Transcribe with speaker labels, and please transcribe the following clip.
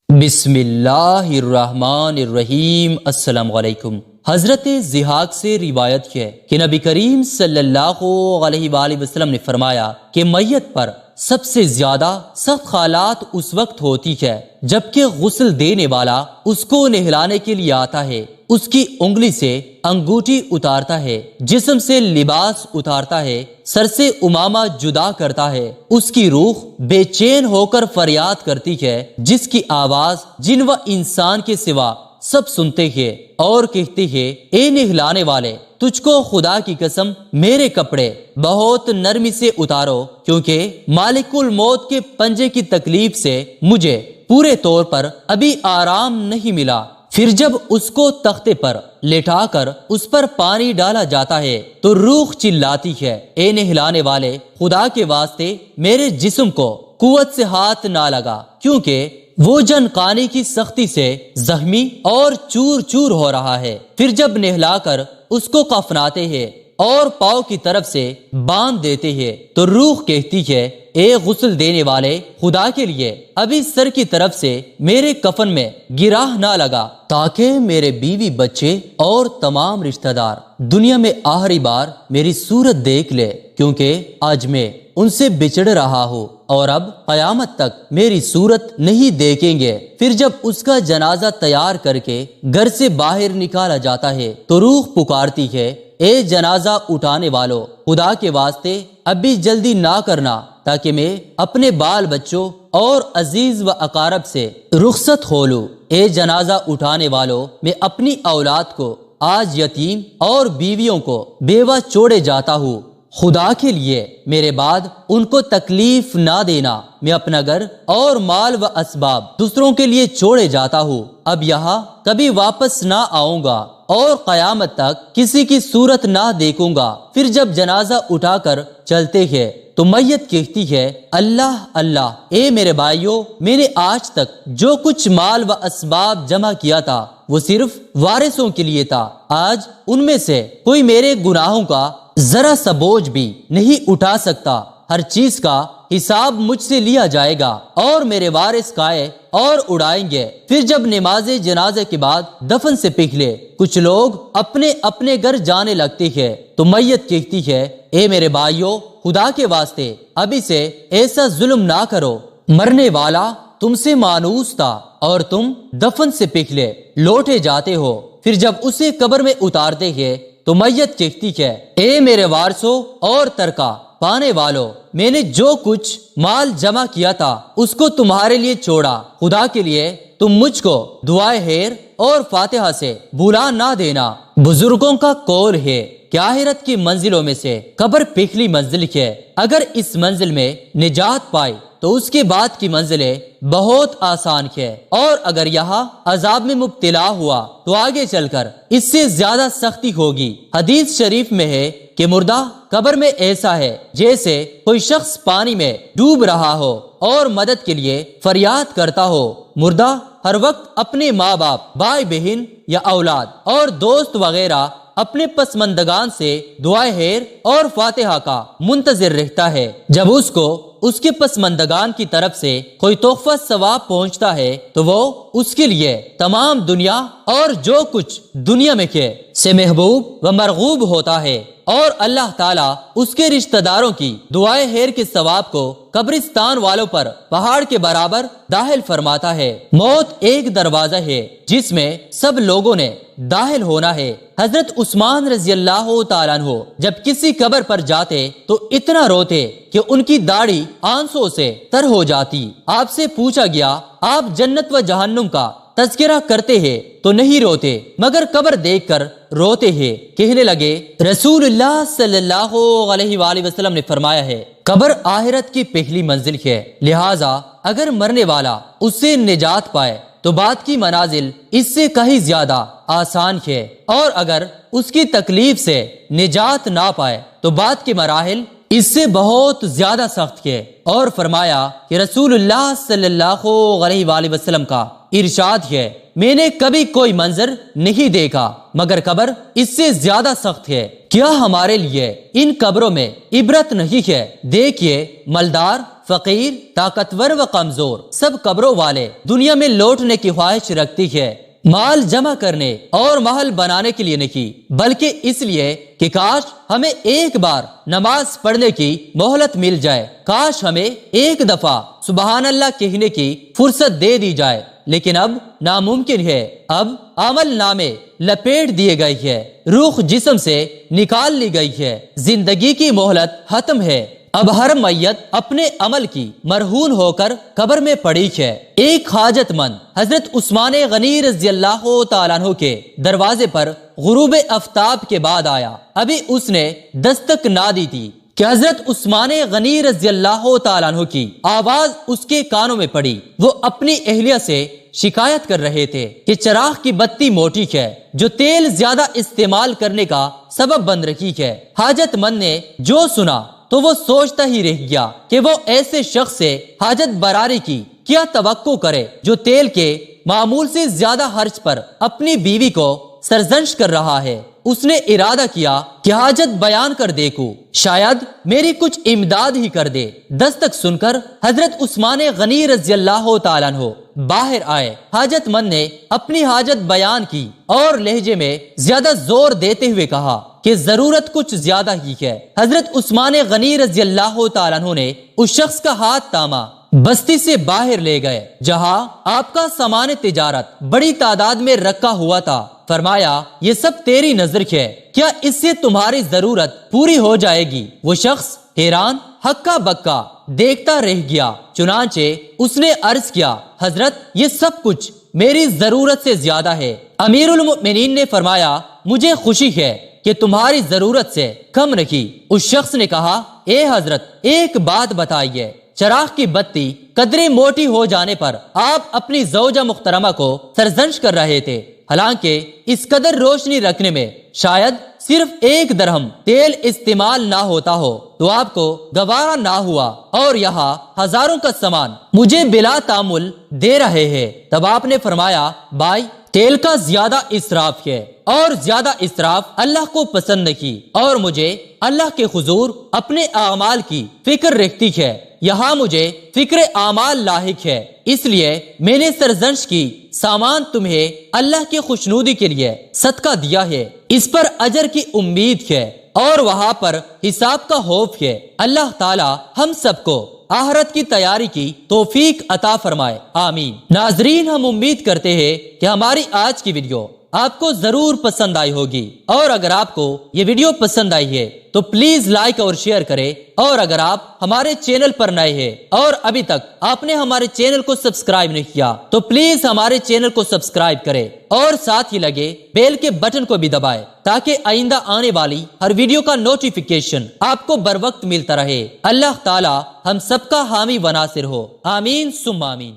Speaker 1: بسم اللہ الرحمن الرحیم۔ السلام علیکم۔ حضرت ضحاک سے روایت ہے کہ نبی کریم صلی اللہ علیہ وآلہ وسلم نے فرمایا کہ میت پر سب سے زیادہ سخت حالات اس وقت ہوتی ہے جبکہ غسل دینے والا اس کو نہلانے کے لیے آتا ہے، اس کی انگلی سے انگوٹھی اتارتا ہے، جسم سے لباس اتارتا ہے، سر سے امامہ جدا کرتا ہے، اس کی روح بے چین ہو کر فریاد کرتی ہے جس کی آواز جن و انسان کے سوا سب سنتے ہیں اور کہتے ہیں اے نہلانے والے، تجھ کو خدا کی قسم میرے کپڑے بہت نرمی سے اتارو، کیونکہ مالک الموت کے پنجے کی تکلیف سے مجھے پورے طور پر ابھی آرام نہیں ملا۔ پھر جب اس کو تختے پر لٹا کر اس پر پانی ڈالا جاتا ہے تو روح چلاتی ہے اے نہلانے والے، خدا کے واسطے میرے جسم کو قوت سے ہاتھ نہ لگا، کیونکہ وہ جن قانی کی سختی سے زخمی اور چور چور ہو رہا ہے۔ پھر جب نہلا کر اس کو کفناتے ہیں اور پاؤں کی طرف سے باندھ دیتے ہیں تو روح کہتی ہے اے غسل دینے والے، خدا کے لیے ابھی سر کی طرف سے میرے کفن میں گراہ نہ لگا، تاکہ میرے بیوی بچے اور تمام رشتہ دار دنیا میں آخری بار میری صورت دیکھ لے، کیونکہ آج میں ان سے بچڑ رہا ہوں اور اب قیامت تک میری صورت نہیں دیکھیں گے۔ پھر جب اس کا جنازہ تیار کر کے گھر سے باہر نکالا جاتا ہے تو روح پکارتی ہے اے جنازہ اٹھانے والو، خدا کے واسطے ابھی جلدی نہ کرنا، تاکہ میں اپنے بال بچوں اور عزیز و اقارب سے رخصت ہو لوں۔ اے جنازہ اٹھانے والو، میں اپنی اولاد کو آج یتیم اور بیویوں کو بیوہ چھوڑے جاتا ہوں، خدا کے لیے میرے بعد ان کو تکلیف نہ دینا، میں اپنا گھر اور مال و اسباب دوسروں کے لیے چھوڑے جاتا ہوں، اب یہاں کبھی واپس نہ آؤں گا اور قیامت تک کسی کی صورت نہ دیکھوں گا۔ پھر جب جنازہ اٹھا کر چلتے ہیں تو میت کہتی ہے اللہ اللہ، اے میرے بھائیوں، میں نے آج تک جو کچھ مال و اسباب جمع کیا تھا وہ صرف وارثوں کے لیے تھا، آج ان میں سے کوئی میرے گناہوں کا ذرا سا بوجھ بھی نہیں اٹھا سکتا، ہر چیز کا حساب مجھ سے لیا جائے گا اور میرے وارث کھائے اور اڑائیں گے۔ پھر جب نماز جنازے کے بعد دفن سے پہلے کچھ لوگ اپنے اپنے گھر جانے لگتے ہیں تو میت کہتی ہے اے میرے بھائیوں، خدا کے واسطے ابھی سے ایسا ظلم نہ کرو، مرنے والا تم سے مانوس تھا اور تم دفن سے پہلے لوٹے جاتے ہو۔ پھر جب اسے قبر میں اتارتے ہیں تو میت کہتی ہے اے میرے وارثوں اور ترکہ پانے والو، میں نے جو کچھ مال جمع کیا تھا اس کو تمہارے لیے چھوڑا، خدا کے لیے تم مجھ کو دعائے خیر اور فاتحہ سے بھلا نہ دینا۔ بزرگوں کا قول ہے کہ آخرت کی منزلوں میں سے قبر پہلی منزل ہے، اگر اس منزل میں نجات پائے تو اس کے بعد کی منزلیں بہت آسان ہے، اور اگر یہاں عذاب میں مبتلا ہوا تو آگے چل کر اس سے زیادہ سختی ہوگی۔ حدیث شریف میں ہے کہ مردہ قبر میں ایسا ہے جیسے کوئی شخص پانی میں ڈوب رہا ہو اور مدد کے لیے فریاد کرتا ہو۔ مردہ ہر وقت اپنے ماں باپ، بھائی بہن یا اولاد اور دوست وغیرہ اپنے پسماندگان سے دعائے خیر اور فاتحہ کا منتظر رہتا ہے۔ جب اس کو اس کے پسماندگان کی طرف سے کوئی تحفہ ثواب پہنچتا ہے تو وہ اس کے لیے تمام دنیا اور جو کچھ دنیا میں ہے سے محبوب و مرغوب ہوتا ہے، اور اللہ تعالیٰ اس کے رشتہ داروں کی دعائے خیر کے ثواب کو قبرستان والوں پر پہاڑ کے برابر داخل فرماتا ہے۔ موت ایک دروازہ ہے جس میں سب لوگوں نے داخل ہونا ہے۔ حضرت عثمان رضی اللہ تعالیٰ عنہ جب کسی قبر پر جاتے تو اتنا روتے کہ ان کی داڑھی آنسوں سے تر ہو جاتی۔ آپ سے پوچھا گیا آپ جنت و جہنم کا تذکرہ کرتے ہیں تو نہیں روتے، مگر قبر دیکھ کر روتے ہیں۔ کہنے لگے رسول اللہ صلی اللہ علیہ وآلہ وسلم نے فرمایا ہے قبر آخرت کی پہلی منزل ہے، لہٰذا اگر مرنے والا اس سے نجات پائے تو بعد کی منازل اس سے کہیں زیادہ آسان ہے، اور اگر اس کی تکلیف سے نجات نہ پائے تو بعد کے مراحل اس سے بہت زیادہ سخت ہے۔ اور فرمایا کہ رسول اللہ صلی اللہ علیہ وآلہ وسلم کا ارشاد ہے میں نے کبھی کوئی منظر نہیں دیکھا مگر قبر اس سے زیادہ سخت ہے، کیا ہمارے لیے ان قبروں میں عبرت نہیں ہے؟ دیکھیے مالدار فقیر، طاقتور و کمزور، سب قبروں والے دنیا میں لوٹنے کی خواہش رکھتی ہے، مال جمع کرنے اور محل بنانے کے لیے نہیں، بلکہ اس لیے کہ کاش ہمیں ایک بار نماز پڑھنے کی مہلت مل جائے، کاش ہمیں ایک دفعہ سبحان اللہ کہنے کی فرصت دے دی جائے، لیکن اب ناممکن ہے۔ اب عمل نامے لپیٹ دیے گئے ہے، روح جسم سے نکال لی گئی ہے، زندگی کی مہلت ختم ہے۔ اب ہر میت اپنے عمل کی مرہون ہو کر قبر میں پڑی ہے۔ ایک حاجت مند حضرت عثمان غنی رضی اللہ تعالیٰ عنہ کے دروازے پر غروب آفتاب کے بعد آیا، ابھی اس نے دستک نہ دی تھی کہ حضرت عثمان غنی رضی اللہ تعالیٰ عنہ کی آواز اس کے کانوں میں پڑی۔ وہ اپنی اہلیہ سے شکایت کر رہے تھے کہ چراغ کی بتی موٹی ہے جو تیل زیادہ استعمال کرنے کا سبب بن رہی ہے۔ حاجت مند نے جو سنا تو وہ سوچتا ہی رہ گیا کہ وہ ایسے شخص سے حاجت براری کی کیا توقع کرے جو تیل کے معمول سے زیادہ خرچ پر اپنی بیوی کو سرزنش کر رہا ہے۔ اس نے ارادہ کیا کہ حاجت بیان کر دیکھوں، شاید میری کچھ امداد ہی کر دے۔ دستک سن کر حضرت عثمان غنی رضی اللہ تعالیٰ عنہ باہر آئے۔ حاجت مند نے اپنی حاجت بیان کی اور لہجے میں زیادہ زور دیتے ہوئے کہا کہ ضرورت کچھ زیادہ ہی ہے۔ حضرت عثمان غنی رضی اللہ تعالیٰ عنہ نے اس شخص کا ہاتھ تاما، بستی سے باہر لے گئے جہاں آپ کا سامان تجارت بڑی تعداد میں رکھا ہوا تھا۔ فرمایا یہ سب تیری نظر ہے، کیا اس سے تمہاری ضرورت پوری ہو جائے گی؟ وہ شخص حیران ہکا بکا دیکھتا رہ گیا۔ چنانچہ اس نے عرض کیا، حضرت یہ سب کچھ میری ضرورت سے زیادہ ہے۔ امیر المؤمنین نے فرمایا مجھے خوشی ہے کہ تمہاری ضرورت سے کم رکھی۔ اس شخص نے کہا اے حضرت ایک بات بتائیے، چراغ کی بتی قدرے موٹی ہو جانے پر آپ اپنی زوجہ محترمہ کو سرزنش کر رہے تھے، حالانکہ اس قدر روشنی رکھنے میں شاید صرف 1 درہم تیل استعمال نہ ہوتا ہو تو آپ کو گوارا نہ ہوا، اور یہاں ہزاروں کا سامان مجھے بلا تعامل دے رہے ہیں۔ تب آپ نے فرمایا بھائی تیل کا زیادہ اسراف ہے، اور زیادہ اسراف اللہ کو پسند نہیں، اور مجھے اللہ کے حضور اپنے اعمال کی فکر رکھتی ہے، یہاں مجھے فکر اعمال لاحق ہے، اس لیے میں نے سرزنش کی سامان تمہیں اللہ کی خوشنودی کے لیے صدقہ دیا ہے، اس پر اجر کی امید ہے اور وہاں پر حساب کا خوف ہے۔ اللہ تعالی ہم سب کو آخرت کی تیاری کی توفیق عطا فرمائے، آمین۔ ناظرین ہم امید کرتے ہیں کہ ہماری آج کی ویڈیو آپ کو ضرور پسند آئی ہوگی، اور اگر آپ کو یہ ویڈیو پسند آئی ہے تو پلیز لائک اور شیئر کریں، اور اگر آپ ہمارے چینل پر نئے ہیں اور ابھی تک آپ نے ہمارے چینل کو سبسکرائب نہیں کیا تو پلیز ہمارے چینل کو سبسکرائب کریں اور ساتھ ہی لگے بیل کے بٹن کو بھی دبائیں تاکہ آئندہ آنے والی ہر ویڈیو کا نوٹیفیکیشن آپ کو بر وقت ملتا رہے۔ اللہ تعالی ہم سب کا حامی و ناصر ہو، آمین ثم آمین۔